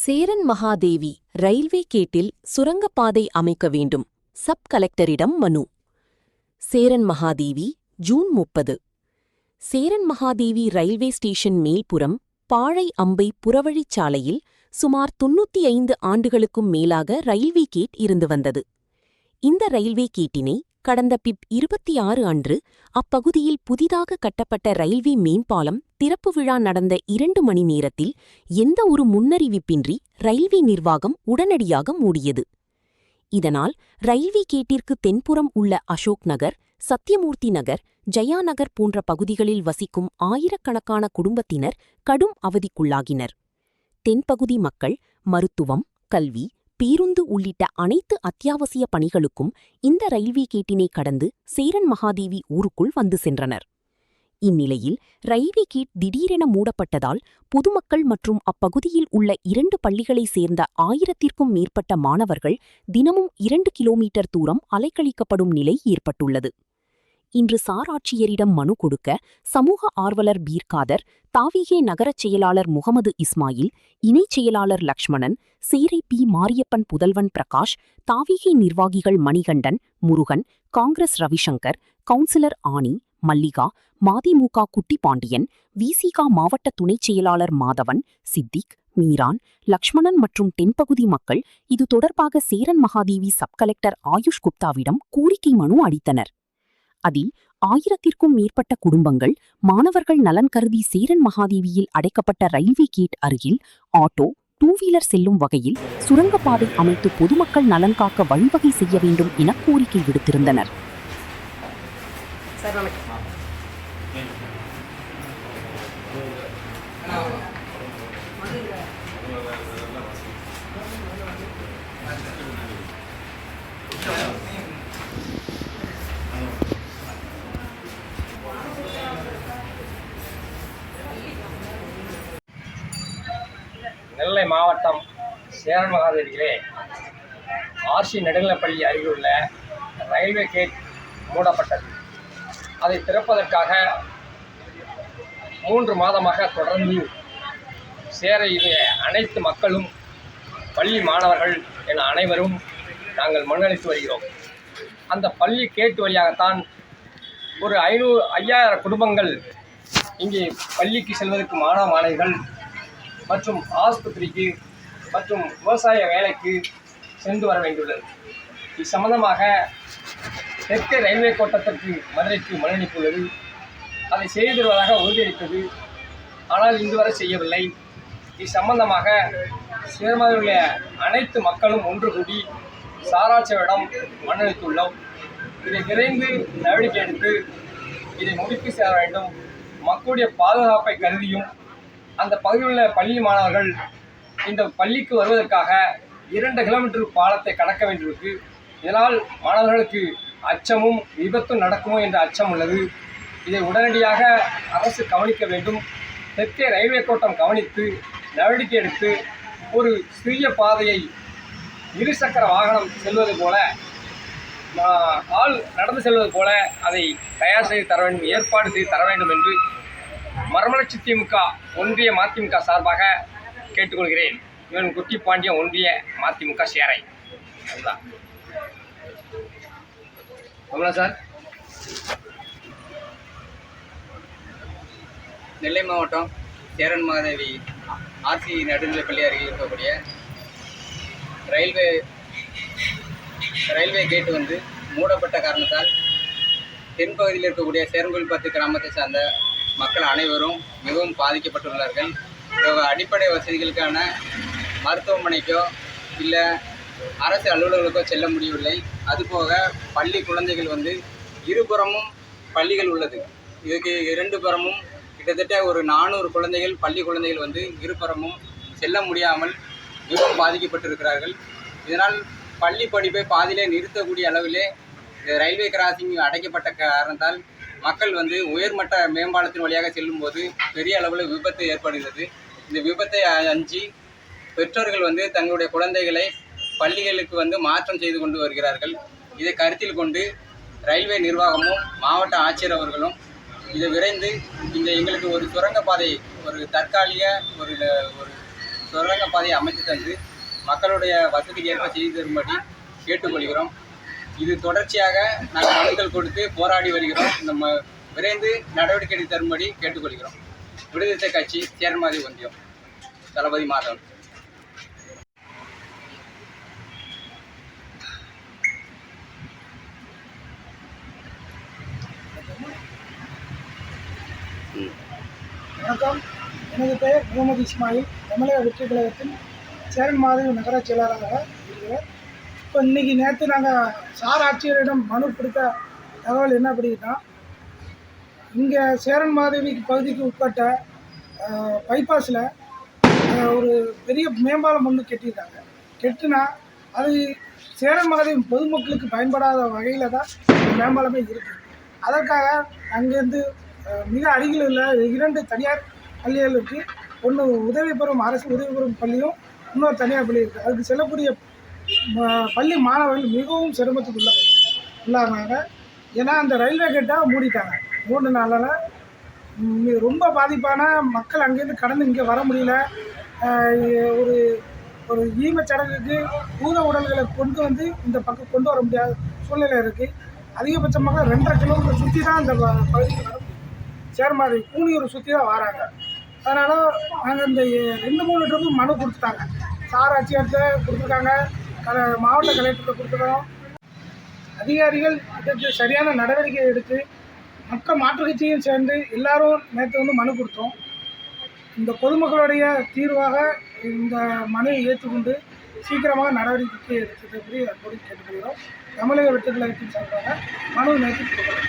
Cheran Mahadevi railway கேட்டில் சுரங்கப்பாதை அமைக்க வேண்டும். சப் கலெக்டரிடம் மனு. Cheran Mahadevi June 30. Cheran Mahadevi railway station மேல்புறம் பாழை அம்பை புறவழிச்சாலையில் சுமார் 95 ஆண்டுகளுக்கும் மேலாக ரயில்வே கேட் இருந்து வந்தது. இந்த ரயில்வே கேட்டினை கடந்த பிப் 26 அன்று அப்பகுதியில் புதிதாக கட்டப்பட்ட ரயில்வே மேம்பாலம் திறப்பு விழா நடந்த 2 மணி நேரத்தில் எந்த ஒரு முன்னறிவிப்பின்றி ரயில்வே நிர்வாகம் உடனடியாக மூடியது. இதனால் ரயில்வே கேட்டிற்கு தென்புறம் உள்ள அசோக் நகர், சத்யமூர்த்தி நகர், ஜயா நகர் போன்ற பகுதிகளில் வசிக்கும் ஆயிரக்கணக்கான குடும்பத்தினர் கடும் அவதிக்குள்ளாகினர். தென்பகுதி மக்கள் மருத்துவம், கல்வி, பேருந்து உள்ளிட்ட அனைத்து அத்தியாவசிய பணிகளுக்கும் இந்த ரயில்வே கேட்டினை கடந்து சேரன் மகாதேவி ஊருக்குள் வந்து சென்றனர். இந்நிலையில் ரயில்வே கேட் திடீரென மூடப்பட்டதால் பொதுமக்கள் மற்றும் அப்பகுதியில் உள்ள 2 பள்ளிகளைச் சேர்ந்த 1000த்திற்கும் மேற்பட்ட மாணவர்கள் தினமும் 2 கிலோமீட்டர் தூரம் அலைக்கழிக்கப்படும் நிலை ஏற்பட்டுள்ளது. இன்று சார் ஆட்சியரிடம் மனு கொடுக்க சமூக ஆர்வலர் பீர்காதர், தாவிகே நகரச் செயலாளர் முகமது இஸ்மாயில், இணைச் செயலாளர் லக்ஷ்மணன், சேரை பி. மாரியப்பன் புதல்வன் பிரகாஷ், தாவிகே நிர்வாகிகள் மணிகண்டன், முருகன், காங்கிரஸ் ரவிசங்கர், கவுன்சிலர் ஆனி, மல்லிகா, மதிமுக குட்டிப்பாண்டியன், விசிக மாவட்ட துணைச் செயலாளர் மாதவன், சித்திக், மீரான், லக்ஷ்மணன் மற்றும் தென்பகுதி மக்கள் இது தொடர்பாக சேரன் மகாதேவி சப் கலெக்டர் ஆயுஷ் குப்தாவிடம் கோரிக்கை மனு அளித்தனர். அதில் 1000த்திற்கும் மேற்பட்ட குடும்பங்கள் மாணவர்கள் நலன் கருதி சேரன் மகாதேவியில் அடைக்கப்பட்ட ரயில்வே கேட் அருகில் ஆட்டோ, 2 வீலர் செல்லும் வகையில் சுரங்கப்பாதை அமைத்து பொதுமக்கள் நலன் காக்க வழிவகை செய்ய வேண்டும் என கோரிக்கை விடுத்திருந்தனர். நெல்லை மாவட்டம் சேரன் மகாதேவியிலே ஆர்சி நடுநிலைப்பள்ளி அருகிலுள்ள ரயில்வே கேட் மூடப்பட்டது. அதை திறப்பதற்காக 3 மாதமாக தொடர்ந்து சேரையிலே அனைத்து மக்களும், பள்ளி மாணவர்கள் என அனைவரும் நாங்கள் மனு வருகிறோம். அந்த பள்ளி கேட் வழியாகத்தான் ஒரு 5000 குடும்பங்கள் இங்கே பள்ளிக்கு செல்வதற்கு மாணவ மாணவிகள் மற்றும் ஆஸ்பத்திரிக்கு மற்றும் விவசாய வேலைக்கு சென்று வர வேண்டியுள்ளது. இது சம்பந்தமாக தெற்கே ரயில்வே கோட்டத்திற்கு மதுரைக்கு மனு அனுப்பியுள்ளது. அதை செய்து தருவதாக உறுதியளித்தது. ஆனால் இன்று வரை செய்யவில்லை. இது சம்பந்தமாக சேர்மதியுள்ள அனைத்து மக்களும் ஒன்று கூடி சாராட்சியரிடம் மனு அளித்துள்ளோம். இதை விரைந்து நடவடிக்கை எடுத்து இதை முடித்து சேர வேண்டும். மக்களுடைய பாதுகாப்பை கருதியும் அந்த பகுதியில் உள்ள பள்ளி மாணவர்கள் இந்த பள்ளிக்கு வருவதற்காக 2 கிலோமீட்டர் பாலத்தை கடக்க வேண்டியிருக்கு. இதனால் மாணவர்களுக்கு அச்சமும் விபத்தும் நடக்குமோ என்ற அச்சம் உள்ளது. இதை உடனடியாக அரசு கவனிக்க வேண்டும். தெற்கே ரயில்வே கோட்டம் கவனித்து நடவடிக்கை எடுத்து ஒரு சிறிய பாதையை 2 சக்கர வாகனம் செல்வது போல, ஆள் நடந்து செல்வது போல அதை தயார் செய்து தர வேண்டும், ஏற்பாடு செய்து தர வேண்டும் என்று மறுமலர்ச்சி திமுக ஒன்றிய மதிமுக சார்பாக கேட்டுக்கொள்கிறேன். இவன் குட்டிப்பாண்டியன், ஒன்றிய மதிமுக சேரை. அதுதான் சார். நெல்லை மாவட்டம் சேரன் மகாதேவி ஆர்சி நடுநிலைப்பள்ளி அருகில் இருக்கக்கூடிய ரயில்வே கேட்டு மூடப்பட்ட காரணத்தால் தென்பகுதியில் இருக்கக்கூடிய சேரன்கோவில் 10 கிராமத்தை சார்ந்த மக்கள் அனைவரும் மிகவும் பாதிக்கப்பட்டுள்ளார்கள். அடிப்படை வசதிகளுக்கான மருத்துவமனைக்கோ இல்லை அரசு அலுவலர்களுக்கோ செல்ல முடியவில்லை. அதுபோக பள்ளி குழந்தைகள் இருபுறமும் பள்ளிகள் உள்ளது. இதுக்கு 2 புறமும் கிட்டத்தட்ட ஒரு 400 குழந்தைகள், பள்ளி குழந்தைகள் இருபுறமும் செல்ல முடியாமல் மிகவும் பாதிக்கப்பட்டிருக்கிறார்கள். இதனால் பள்ளி படிப்பை பாதியிலே நிறுத்தக்கூடிய அளவிலே ரயில்வே கிராசிங் அடைக்கப்பட்ட காரணத்தால் மக்கள் உயர்மட்ட மேம்பாலத்தின் வழியாக செல்லும்போது பெரிய அளவில் விபத்து ஏற்படுகிறது. இந்த விபத்தை அஞ்சி பெற்றோர்கள் தங்களுடைய குழந்தைகளை பள்ளிகளுக்கு மாற்றம் செய்து கொண்டு வருகிறார்கள். இதை கருத்தில் கொண்டு ரயில்வே நிர்வாகமும் மாவட்ட ஆட்சியர் அவர்களும் இதை விரைந்து எங்களுக்கு ஒரு சுரங்கப்பாதை, ஒரு தற்காலிக ஒரு சுரங்கப்பாதையை அமைத்து தந்து மக்களுடைய வசதிக்கு ஏற்ப செய்து தரும்படி கேட்டுக்கொள்கிறோம். இது தொடர்ச்சியாக நாங்கள் மனுக்கள் கொடுத்து போராடி வருகிறோம். நம்ம விரைந்து நடவடிக்கை எடுத்து தரும்படி கேட்டுக்கொள்கிறோம். விடுதலை கட்சி சேர்மாதி ஒன்றியம் தளபதி மாதவன். வணக்கம், எனது பெயர் முகமது இஸ்மாயில். தமிழக வெற்றி கழகத்தின் சேரன் மாதவி நகர செயலாளராக இருக்கிறேன். இப்போ நேற்று நாங்கள் சார் ஆட்சியரிடம் மனு கொடுத்த தகவல் என்ன அப்படின்னா, இங்கே சேரன் மாதவி பகுதிக்கு உட்பட்ட பைபாஸில் ஒரு பெரிய மேம்பாலம் ஒன்று கட்டியிருக்காங்க. கெட்டுனா அது சேரன் மாதவி பொதுமக்களுக்கு பயன்படாத வகையில் தான் மேம்பாலமே இருக்குது. அதற்காக அங்கேருந்து மிக அருகில் உள்ள 2 தனியார் பள்ளிகள் இருக்குது. ஒன்று உதவி பெறும் அரசு உதவி பெறும் பள்ளியும் இன்னொரு தனியார் பள்ளி இருக்குது. அதுக்கு செல்லக்கூடிய பள்ளி மாணவர்கள் மிகவும் சிரமத்துக்கு உள்ளாங்க. ஏன்னா அந்த ரயில்வே கேட்டால் மூடிட்டாங்க. 3 நாளால் ரொம்ப பாதிப்பான மக்கள் அங்கேருந்து கடந்து இங்கே வர முடியல. ஒரு ஒரு ஈமச்சடங்குக்கு பூத உடல்களை கொண்டு வந்து இந்த பக்கம் கொண்டு வர முடியாத சூழ்நிலை இருக்குது. அதிகபட்சமாக 2.5 கிலோமீட்டர் சுற்றி தான் இந்த பகுதிக்கு வர முடியும். சேர்மாதி கூனியூரை சுற்றி தான் வராங்க. அதனால் நாங்கள் இந்த 2-3 ட்ரிப்பு மனு கொடுத்துட்டாங்க. சார் ஆட்சியர்கிட்ட கொடுத்துருக்காங்க, மாவட்ட கலெக்டர்கிட்ட கொடுத்துருக்கோம். அதிகாரிகள் இதற்கு சரியான நடவடிக்கை எடுத்து மற்ற மாற்றுக் கட்சியும் சேர்ந்து எல்லாரும் நேற்று மனு கொடுத்தோம். இந்த பொதுமக்களுடைய தீர்வாக இந்த மனுவை ஏற்றுக்கொண்டு சீக்கிரமாக நடவடிக்கை எடுத்தபடி அப்படி கேட்டுக்கொள்கிறோம். தமிழக வெற்றி கழகத்தின் சார்பாக மனு நேற்று கொடுக்கிறோம்.